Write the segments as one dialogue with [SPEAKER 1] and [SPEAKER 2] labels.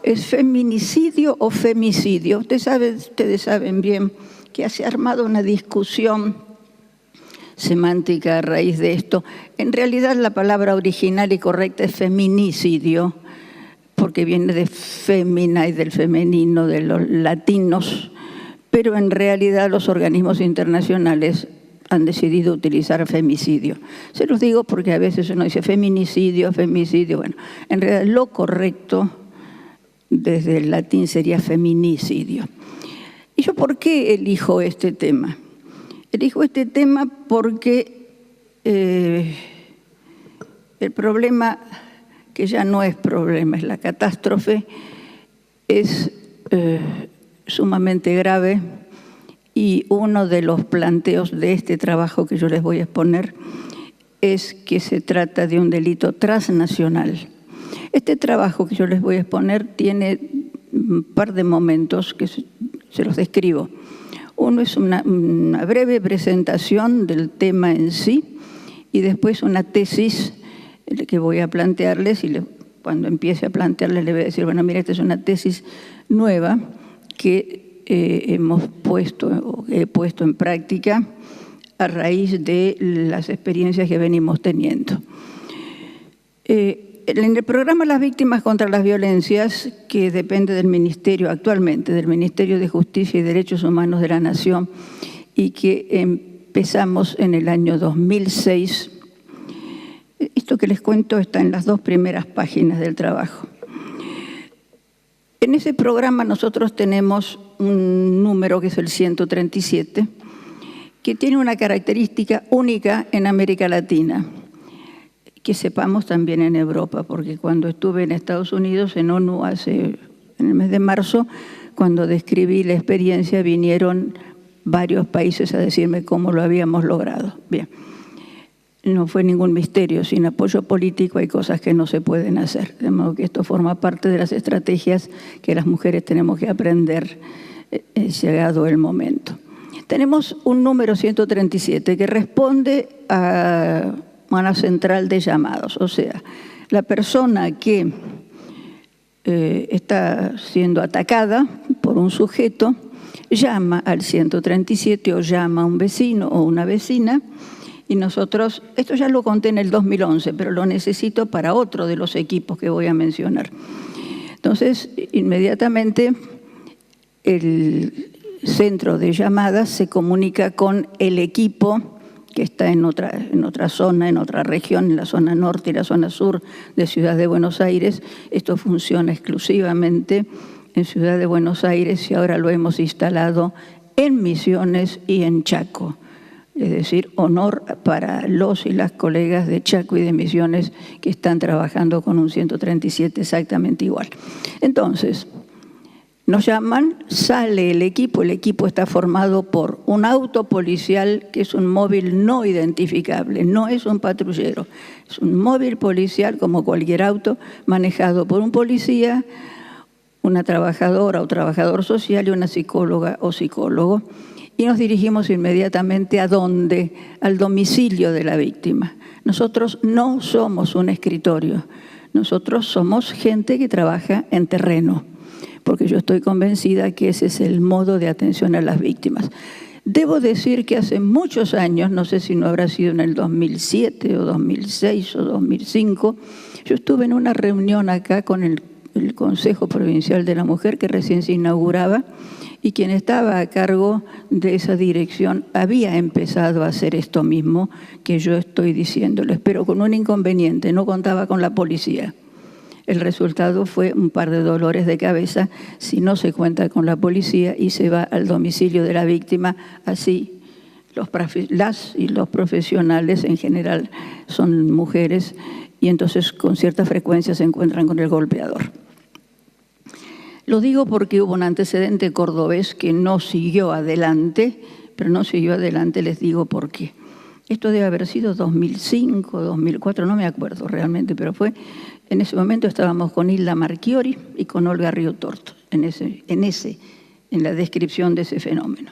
[SPEAKER 1] ¿Es feminicidio o femicidio? Ustedes saben bien que se ha armado una discusión semántica a raíz de esto. En realidad la palabra original y correcta es feminicidio, porque viene de fémina y del femenino, de los latinos, pero en realidad los organismos internacionales han decidido utilizar femicidio. Se los digo porque a veces uno dice feminicidio, femicidio. Bueno, en realidad lo correcto desde el latín sería feminicidio. ¿Y yo por qué elijo este tema? Elijo este tema porque el problema, que ya no es problema, es la catástrofe, es sumamente grave, y uno de los planteos de este trabajo que yo les voy a exponer es que se trata de un delito transnacional. Este trabajo que yo les voy a exponer tiene un par de momentos que se los describo. Uno es una breve presentación del tema en sí y después una tesis que voy a plantearles, y cuando empiece a plantearles les voy a decir, bueno, mira, esta es una tesis nueva que he puesto en práctica a raíz de las experiencias que venimos teniendo. En el programa Las Víctimas contra las Violencias, que depende del Ministerio actualmente, del Ministerio de Justicia y Derechos Humanos de la Nación, y que empezamos en el año 2006, esto que les cuento está en las 2 primeras páginas del trabajo. En ese programa nosotros tenemos un número que es el 137, que tiene una característica única en América Latina, que sepamos también en Europa, porque cuando estuve en Estados Unidos, en ONU, en el mes de marzo, cuando describí la experiencia, vinieron varios países a decirme cómo lo habíamos logrado. Bien, no fue ningún misterio, sin apoyo político hay cosas que no se pueden hacer, de modo que esto forma parte de las estrategias que las mujeres tenemos que aprender llegado el momento. Tenemos un número 137 que responde a una central de llamados, o sea, la persona que está siendo atacada por un sujeto llama al 137 o llama a un vecino o una vecina, y nosotros, esto ya lo conté en el 2011, pero lo necesito para otro de los equipos que voy a mencionar. Entonces, inmediatamente el centro de llamadas se comunica con el equipo que está en otra zona, en otra región, en la zona norte y la zona sur de Ciudad de Buenos Aires. Esto funciona exclusivamente en Ciudad de Buenos Aires y ahora lo hemos instalado en Misiones y en Chaco. Es decir, honor para los y las colegas de Chaco y de Misiones que están trabajando con un 137 exactamente igual. Entonces, nos llaman, sale el equipo está formado por un auto policial que es un móvil no identificable, no es un patrullero, es un móvil policial como cualquier auto manejado por un policía, una trabajadora o trabajador social y una psicóloga o psicólogo. Y nos dirigimos inmediatamente ¿a dónde? Al domicilio de la víctima. Nosotros no somos un escritorio, nosotros somos gente que trabaja en terreno, porque yo estoy convencida que ese es el modo de atención a las víctimas. Debo decir que hace muchos años, no sé si no habrá sido en el 2007 o 2006 o 2005, yo estuve en una reunión acá con el Consejo Provincial de la Mujer que recién se inauguraba, y quien estaba a cargo de esa dirección había empezado a hacer esto mismo que yo estoy diciéndoles, pero con un inconveniente, no contaba con la policía. El resultado fue un par de dolores de cabeza si no se cuenta con la policía y se va al domicilio de la víctima. Así, las y los profesionales en general son mujeres y entonces con cierta frecuencia se encuentran con el golpeador. Lo digo porque hubo un antecedente cordobés que no siguió adelante, pero no siguió adelante, les digo por qué. Esto debe haber sido 2005, 2004, no me acuerdo realmente, pero fue... En ese momento estábamos con Hilda Marchiori y con Olga Riotorto, en la descripción de ese fenómeno.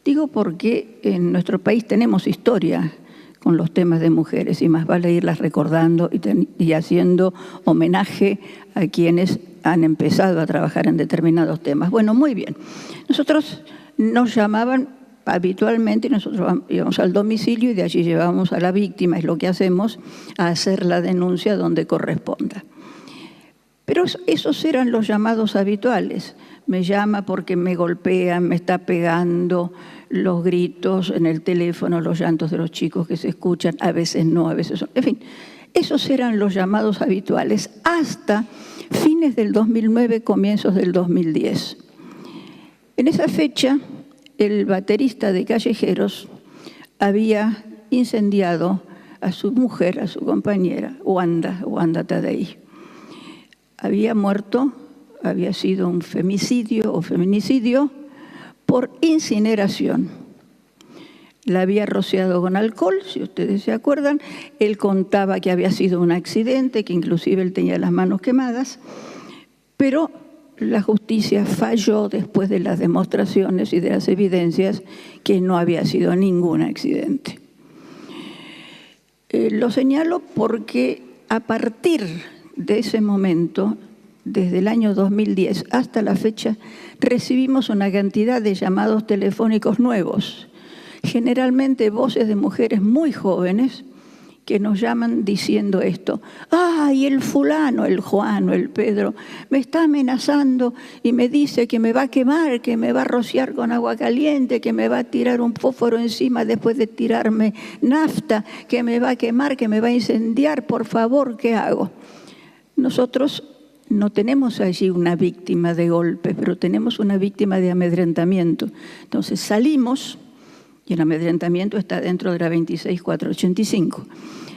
[SPEAKER 1] Digo porque en nuestro país tenemos historia con los temas de mujeres y más vale irlas recordando y haciendo homenaje a quienes han empezado a trabajar en determinados temas. Bueno, muy bien. Nosotros nos llamaban habitualmente, nosotros íbamos al domicilio y de allí llevábamos a la víctima, es lo que hacemos, a hacer la denuncia donde corresponda. Pero esos eran los llamados habituales. Me llama porque me golpean, me está pegando, los gritos en el teléfono, los llantos de los chicos que se escuchan, a veces no, a veces son. En fin, esos eran los llamados habituales hasta fines del 2009, comienzos del 2010. En esa fecha, el baterista de Callejeros había incendiado a su mujer, a su compañera, Wanda Tadei. Había muerto, había sido un femicidio o feminicidio por incineración. La había rociado con alcohol, si ustedes se acuerdan. Él contaba que había sido un accidente, que inclusive él tenía las manos quemadas, pero la justicia falló después de las demostraciones y de las evidencias que no había sido ningún accidente. Lo señalo porque a partir de ese momento, desde el año 2010 hasta la fecha, recibimos una cantidad de llamados telefónicos nuevos, generalmente voces de mujeres muy jóvenes que nos llaman diciendo esto: ¡ay, el fulano, el Juan o el Pedro me está amenazando y me dice que me va a quemar, que me va a rociar con agua caliente, que me va a tirar un fósforo encima después de tirarme nafta, que me va a quemar, que me va a incendiar, por favor, ¿qué hago? Nosotros no tenemos allí una víctima de golpe, pero tenemos una víctima de amedrentamiento. Entonces salimos, y el amedrentamiento está dentro de la 26485.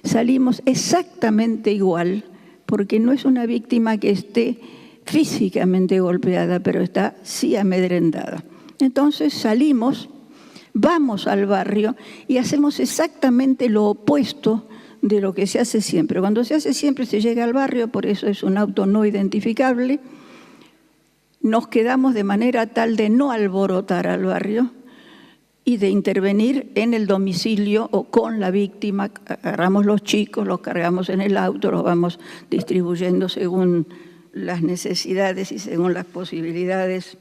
[SPEAKER 1] Salimos exactamente igual, porque no es una víctima que esté físicamente golpeada, pero está sí amedrentada. Entonces salimos, vamos al barrio y hacemos exactamente lo opuesto de lo que se hace siempre. Cuando se hace siempre se llega al barrio, por eso es un auto no identificable. Nos quedamos de manera tal de no alborotar al barrio y de intervenir en el domicilio o con la víctima. Agarramos los chicos, los cargamos en el auto, los vamos distribuyendo según las necesidades y según las posibilidades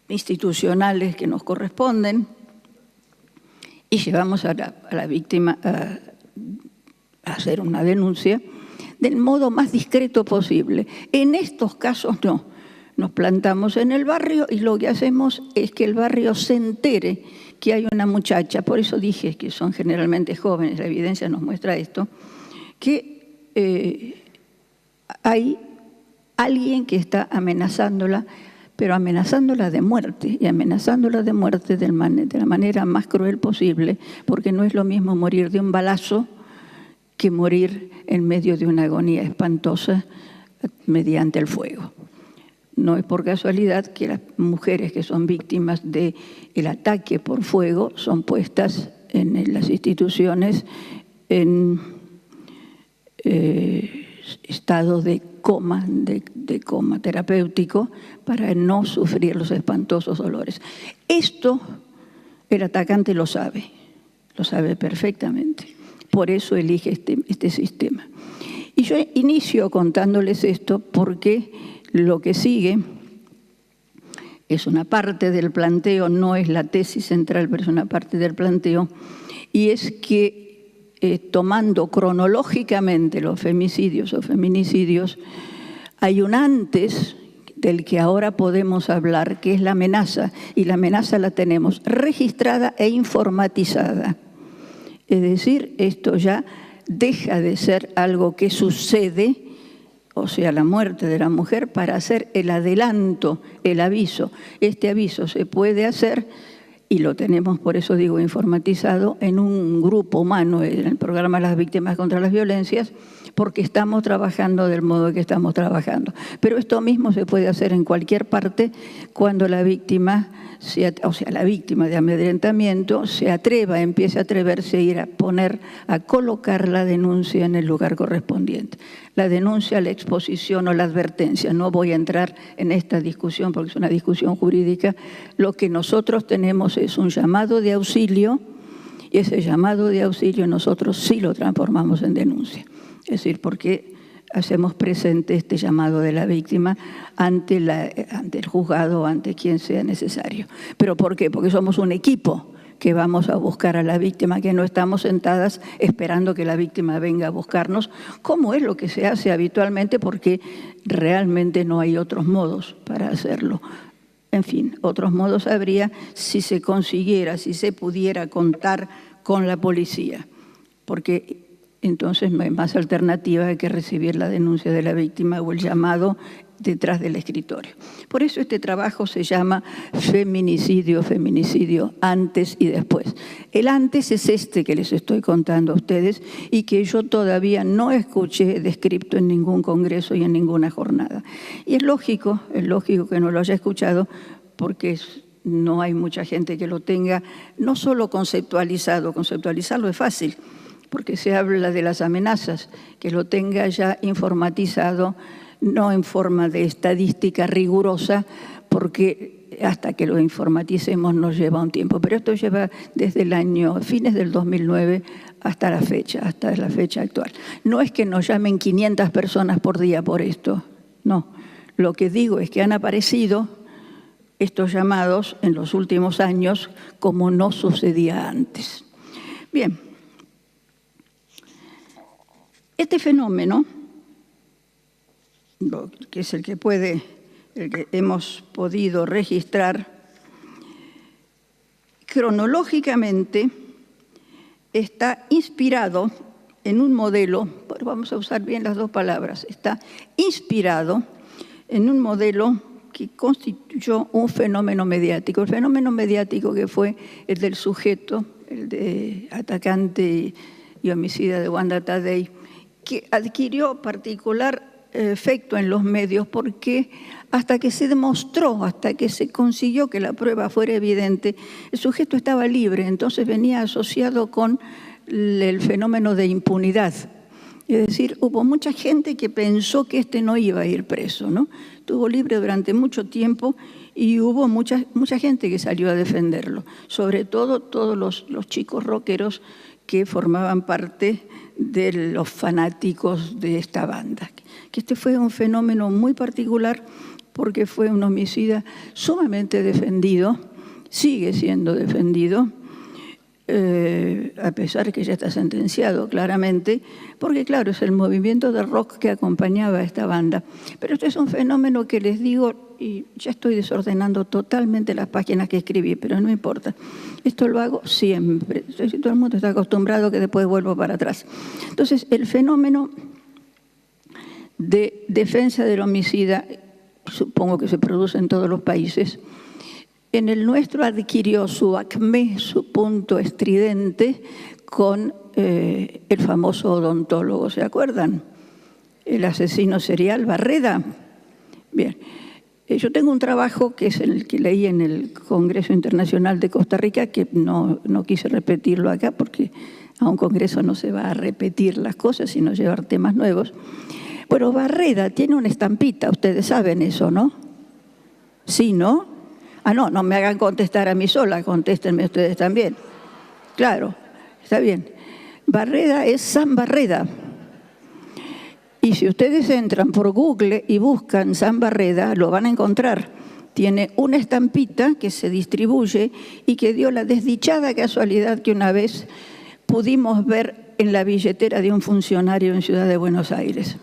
[SPEAKER 1] institucionales que nos corresponden, y llevamos a la víctima a hacer una denuncia del modo más discreto posible. En estos casos no. Nos plantamos en el barrio y lo que hacemos es que el barrio se entere que hay una muchacha, por eso dije que son generalmente jóvenes, la evidencia nos muestra esto, que hay alguien que está amenazándola, pero amenazándola de muerte, y amenazándola de muerte de la manera más cruel posible, porque no es lo mismo morir de un balazo que morir en medio de una agonía espantosa mediante el fuego. No es por casualidad que las mujeres que son víctimas del ataque por fuego son puestas en las instituciones en estado de coma terapéutico para no sufrir los espantosos dolores. Esto el atacante lo sabe perfectamente. Por eso elige este sistema. Y yo inicio contándoles esto porque lo que sigue es una parte del planteo, no es la tesis central, pero es una parte del planteo, y es que tomando cronológicamente los femicidios o feminicidios, hay un antes del que ahora podemos hablar, que es la amenaza, y la amenaza la tenemos registrada e informatizada. Es decir, esto ya deja de ser algo que sucede, o sea, la muerte de la mujer, para hacer el adelanto, el aviso. Este aviso se puede hacer, y lo tenemos, por eso digo, informatizado, en un grupo humano, en el programa Las Víctimas contra las Violencias, porque estamos trabajando del modo que estamos trabajando. Pero esto mismo se puede hacer en cualquier parte cuando la víctima, la víctima de amedrentamiento, empiece a atreverse a ir a colocar la denuncia en el lugar correspondiente. La denuncia, la exposición o la advertencia. No voy a entrar en esta discusión porque es una discusión jurídica. Lo que nosotros tenemos es un llamado de auxilio, y ese llamado de auxilio nosotros sí lo transformamos en denuncia. Es decir, porque hacemos presente este llamado de la víctima ante el juzgado o ante quien sea necesario. ¿Pero por qué? Porque somos un equipo que vamos a buscar a la víctima, que no estamos sentadas esperando que la víctima venga a buscarnos, como es lo que se hace habitualmente, porque realmente no hay otros modos para hacerlo. En fin, otros modos habría si se consiguiera, si se pudiera contar con la policía, porque entonces no hay más alternativa que recibir la denuncia de la víctima o el llamado detrás del escritorio. Por eso este trabajo se llama feminicidio, antes y después. El antes es este que les estoy contando a ustedes y que yo todavía no escuché descrito en ningún congreso y en ninguna jornada. Y es lógico que no lo haya escuchado porque no hay mucha gente que lo tenga, no solo conceptualizado es fácil, porque se habla de las amenazas, que lo tenga ya informatizado, no en forma de estadística rigurosa, porque hasta que lo informaticemos nos lleva un tiempo. Pero esto lleva desde el año, fines del 2009 hasta la fecha actual. No es que nos llamen 500 personas por día por esto, no. Lo que digo es que han aparecido estos llamados en los últimos años como no sucedía antes. Bien. Este fenómeno, que es el que hemos podido registrar, cronológicamente está inspirado en un modelo, vamos a usar bien las dos palabras, está inspirado en un modelo que constituyó un fenómeno mediático. El fenómeno mediático que fue el del sujeto, el de atacante y homicida de Wanda Tadei, que adquirió particular efecto en los medios porque hasta que se demostró, hasta que se consiguió que la prueba fuera evidente, el sujeto estaba libre, entonces venía asociado con el fenómeno de impunidad. Es decir, hubo mucha gente que pensó que no iba a ir preso, ¿no? Estuvo libre durante mucho tiempo y hubo mucha gente que salió a defenderlo, sobre todo todos los chicos rockeros que formaban parte de los fanáticos de esta banda. Que este fue un fenómeno muy particular porque fue un homicida sumamente defendido, sigue siendo defendido, a pesar que ya está sentenciado claramente, porque claro, es el movimiento de rock que acompañaba a esta banda. Pero este es un fenómeno que les digo, y ya estoy desordenando totalmente las páginas que escribí, pero no importa. Esto lo hago siempre. Todo el mundo está acostumbrado que después vuelvo para atrás. Entonces, el fenómeno de defensa del homicida, supongo que se produce en todos los países. En el nuestro adquirió su acmé, su punto estridente, con el famoso odontólogo, ¿se acuerdan? El asesino serial Barreda. Bien, yo tengo un trabajo que es el que leí en el Congreso Internacional de Costa Rica, que no quise repetirlo acá, porque a un congreso no se va a repetir las cosas, sino llevar temas nuevos. Bueno, Barreda tiene una estampita, ustedes saben eso, ¿no? Sí, ¿no? Ah, no me hagan contestar a mí sola, contéstenme ustedes también. Claro, está bien. Barreda es San Barreda. Y si ustedes entran por Google y buscan San Barreda, lo van a encontrar. Tiene una estampita que se distribuye y que dio la desdichada casualidad que una vez pudimos ver en la billetera de un funcionario en Ciudad de Buenos Aires.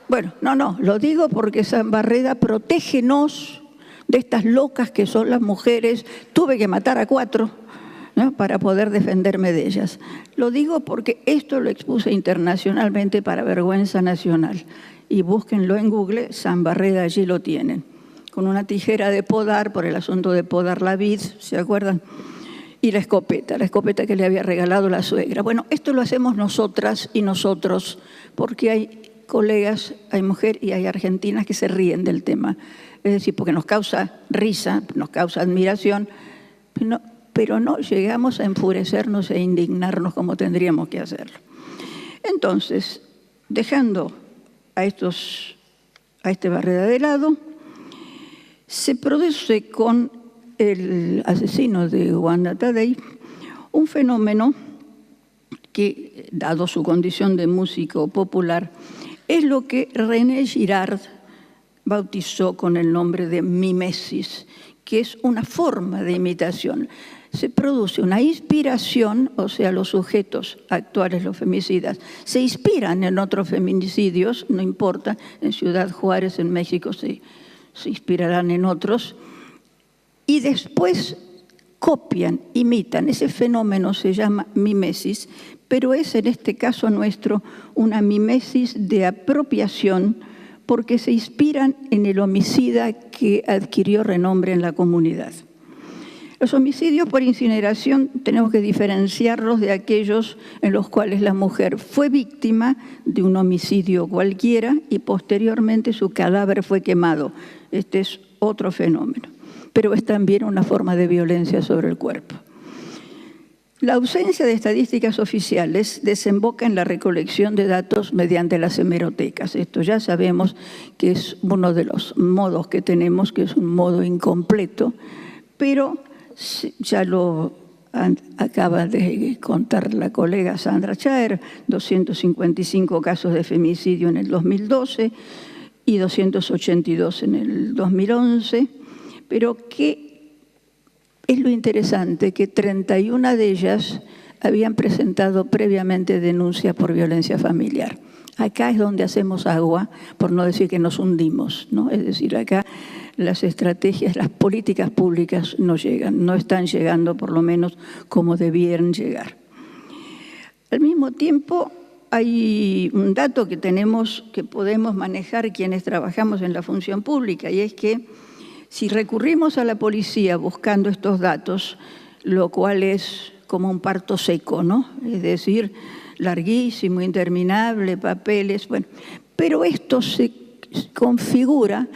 [SPEAKER 1] Bueno, no, lo digo porque San Barreda, protégenos de estas locas que son las mujeres. Tuve que matar a 4, ¿no?, para poder defenderme de ellas. Lo digo porque esto lo expuse internacionalmente para vergüenza nacional. Y búsquenlo en Google, San Barreda, allí lo tienen. Con una tijera de podar, por el asunto de podar la vid, ¿se acuerdan? Y la escopeta que le había regalado la suegra. Bueno, esto lo hacemos nosotras y nosotros, porque hay colegas, hay mujeres y hay argentinas que se ríen del tema. Es decir, porque nos causa risa, nos causa admiración, pero no llegamos a enfurecernos e indignarnos como tendríamos que hacerlo. Entonces, dejando a este Barreda de lado, se produce con el asesino de Wanda Tadei un fenómeno que, dado su condición de músico popular, es lo que René Girard bautizó con el nombre de mimesis, que es una forma de imitación. Se produce una inspiración, o sea, los sujetos actuales, los femicidas, se inspiran en otros feminicidios, no importa, en Ciudad Juárez, en México, se inspirarán en otros, y después copian, imitan. Ese fenómeno se llama mimesis, pero es en este caso nuestro una mimesis de apropiación, porque se inspiran en el homicida que adquirió renombre en la comunidad. Los homicidios por incineración tenemos que diferenciarlos de aquellos en los cuales la mujer fue víctima de un homicidio cualquiera y posteriormente su cadáver fue quemado. Este es otro fenómeno, pero es también una forma de violencia sobre el cuerpo. La ausencia de estadísticas oficiales desemboca en la recolección de datos mediante las hemerotecas. Esto ya sabemos que es uno de los modos que tenemos, que es un modo incompleto, pero ya lo acaba de contar la colega Sandra Chaer, 255 casos de femicidio en el 2012 y 282 en el 2011, pero que es lo interesante, que 31 de ellas habían presentado previamente denuncia por violencia familiar. Acá es donde hacemos agua, por no decir que nos hundimos, ¿no? Es decir, acá las estrategias, las políticas públicas no llegan, no están llegando por lo menos como debieran llegar. Al mismo tiempo, hay un dato que tenemos, que podemos manejar quienes trabajamos en la función pública, y es que si recurrimos a la policía buscando estos datos, lo cual es como un parto seco, ¿no? Es decir, larguísimo, interminable, papeles, bueno. Pero esto se configura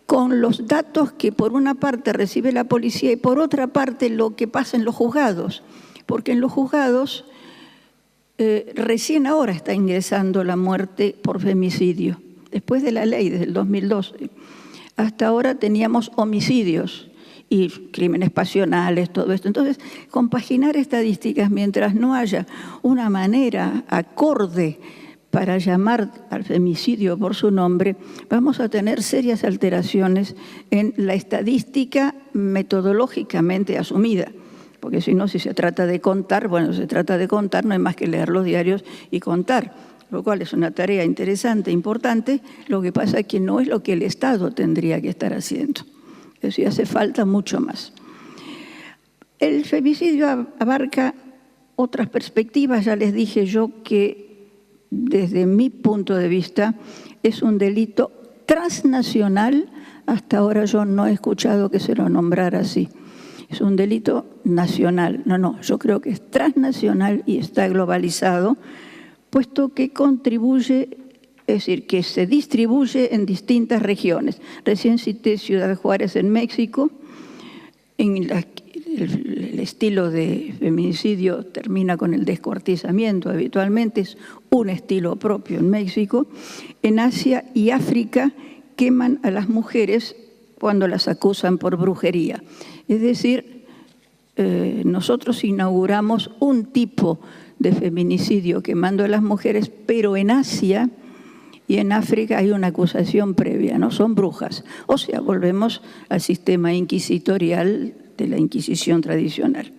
[SPEAKER 1] con los datos que por una parte recibe la policía y por otra parte lo que pasa en los juzgados. Porque en los juzgados recién ahora está ingresando la muerte por femicidio, después de la ley, desde el 2012. Hasta ahora teníamos homicidios y crímenes pasionales, todo esto. Entonces, compaginar estadísticas mientras no haya una manera acorde para llamar al femicidio por su nombre, vamos a tener serias alteraciones en la estadística metodológicamente asumida. Porque si no, si se trata de contar, bueno, se trata de contar, no hay más que leer los diarios y contar, lo cual es una tarea interesante, importante. Lo que pasa es que no es lo que el Estado tendría que estar haciendo. Es decir, hace falta mucho más. El femicidio abarca otras perspectivas. Ya les dije yo que desde mi punto de vista es un delito transnacional. Hasta ahora yo no he escuchado que se lo nombrara así. Es un delito nacional. No, yo creo que es transnacional y está globalizado, puesto que contribuye, es decir, que se distribuye en distintas regiones. Recién cité Ciudad Juárez en México. El estilo de feminicidio termina con el descuartizamiento habitualmente, es un estilo propio en México. En Asia y África queman a las mujeres cuando las acusan por brujería. Es decir, nosotros inauguramos un tipo de feminicidio quemando a las mujeres, pero en Asia y en África hay una acusación previa, ¿no? Son brujas. O sea, volvemos al sistema inquisitorial de la Inquisición tradicional.